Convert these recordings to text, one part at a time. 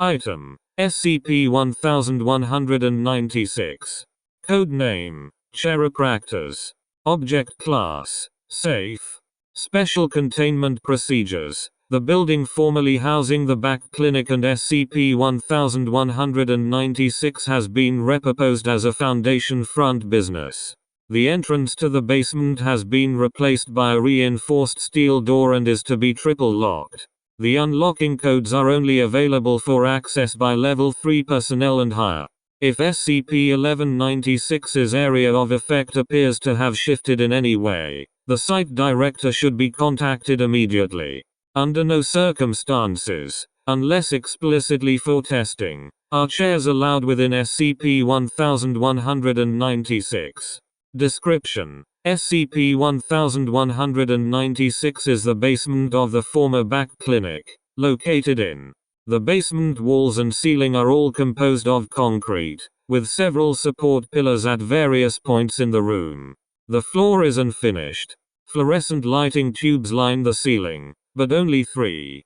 Item: SCP-1196. Code name: Chairopractors. Object class: Safe. Special containment procedures: the building formerly housing the back clinic and SCP-1196 has been repurposed as a Foundation front business. The entrance to the basement has been replaced by a reinforced steel door and is to be triple locked. The unlocking codes are only available for access by Level 3 personnel and higher. If SCP-1196's area of effect appears to have shifted in any way, the site director should be contacted immediately. Under no circumstances, unless explicitly for testing, are chairs allowed within SCP-1196. Description: SCP-1196 is the basement of the former back clinic, located in. The basement walls and ceiling are all composed of concrete, with several support pillars at various points in the room. The floor is unfinished. Fluorescent lighting tubes line the ceiling, but only three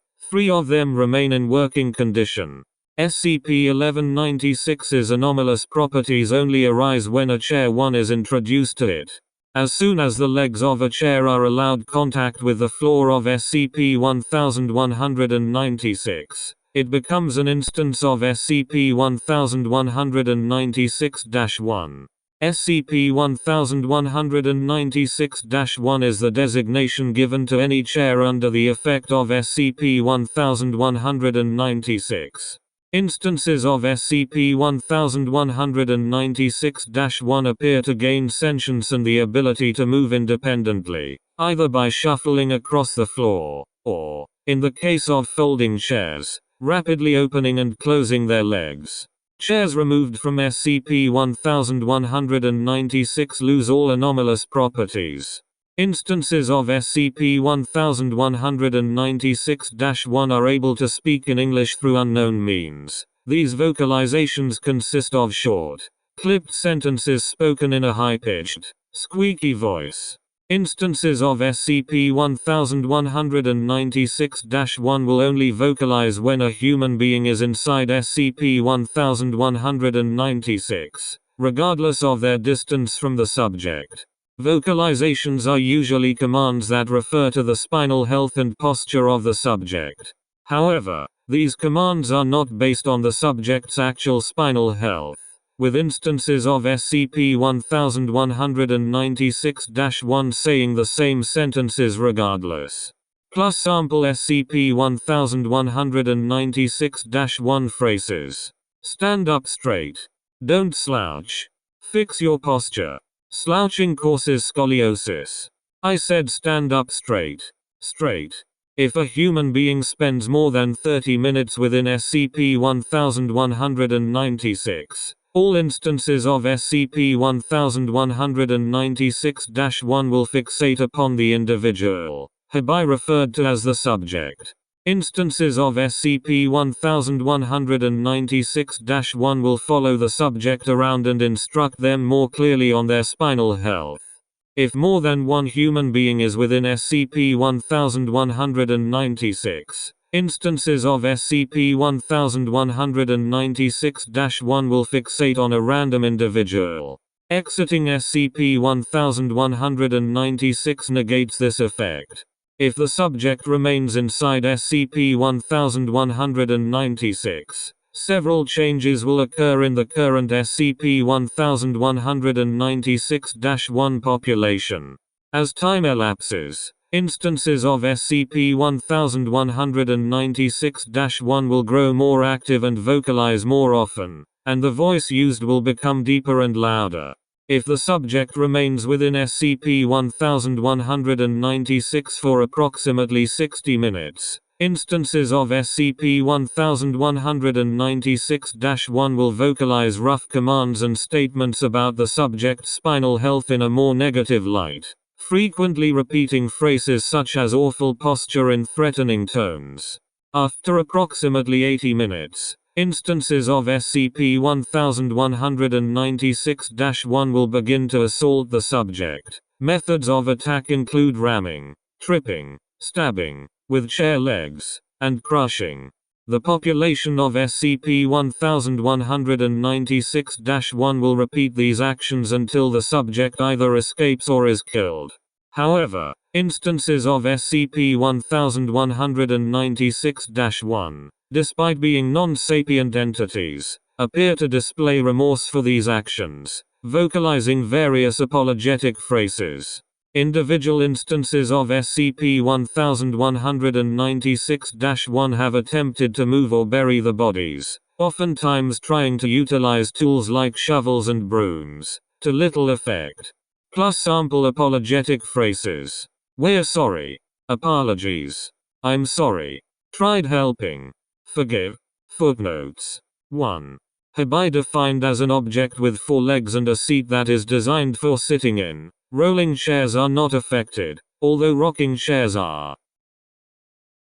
of them remain in working condition. SCP-1196's anomalous properties only arise when a chair 1 is introduced to it. As soon as the legs of a chair are allowed contact with the floor of SCP-1196, it becomes an instance of SCP-1196-1. SCP-1196-1 is the designation given to any chair under the effect of SCP-1196. Instances of SCP-1196-1 appear to gain sentience and the ability to move independently, either by shuffling across the floor, or, in the case of folding chairs, rapidly opening and closing their legs. Chairs removed from SCP-1196 lose all anomalous properties. Instances of SCP-1196-1 are able to speak in English through unknown means. These vocalizations consist of short, clipped sentences spoken in a high-pitched, squeaky voice. Instances of SCP-1196-1 will only vocalize when a human being is inside SCP-1196, regardless of their distance from the subject. Vocalizations are usually commands that refer to the spinal health and posture of the subject. However, these commands are not based on the subject's actual spinal health, with instances of SCP-1196-1 saying the same sentences regardless. Plus sample SCP-1196-1 phrases. Stand up straight. Don't slouch. Fix your posture. Slouching causes scoliosis. I said stand up straight. Straight. If a human being spends more than 30 minutes within SCP-1196, all instances of SCP-1196-1 will fixate upon the individual, hereby referred to as the subject. Instances of SCP-1196-1 will follow the subject around and instruct them more clearly on their spinal health. If more than one human being is within SCP-1196, instances of SCP-1196-1 will fixate on a random individual. Exiting SCP-1196 negates this effect. If the subject remains inside SCP-1196, several changes will occur in the current SCP-1196-1 population. As time elapses, instances of SCP-1196-1 will grow more active and vocalize more often, and the voice used will become deeper and louder. If the subject remains within SCP-1196 for approximately 60 minutes, instances of SCP-1196-1 will vocalize rough commands and statements about the subject's spinal health in a more negative light, frequently repeating phrases such as awful posture in threatening tones. After approximately 80 minutes, instances of SCP-1196-1 will begin to assault the subject. Methods of attack include ramming, tripping, stabbing with chair legs, and crushing. The population of SCP-1196-1 will repeat these actions until the subject either escapes or is killed. However, instances of SCP-1196-1, despite being non-sapient entities, appear to display remorse for these actions, vocalizing various apologetic phrases. Individual instances of SCP-1196-1 have attempted to move or bury the bodies, oftentimes trying to utilize tools like shovels and brooms, to little effect. Plus sample apologetic phrases. We're sorry. Apologies. I'm sorry. Tried helping. Forgive. Footnotes. 1. Hibai defined as an object with 4 legs and a seat that is designed for sitting in. Rolling chairs are not affected, although rocking chairs are.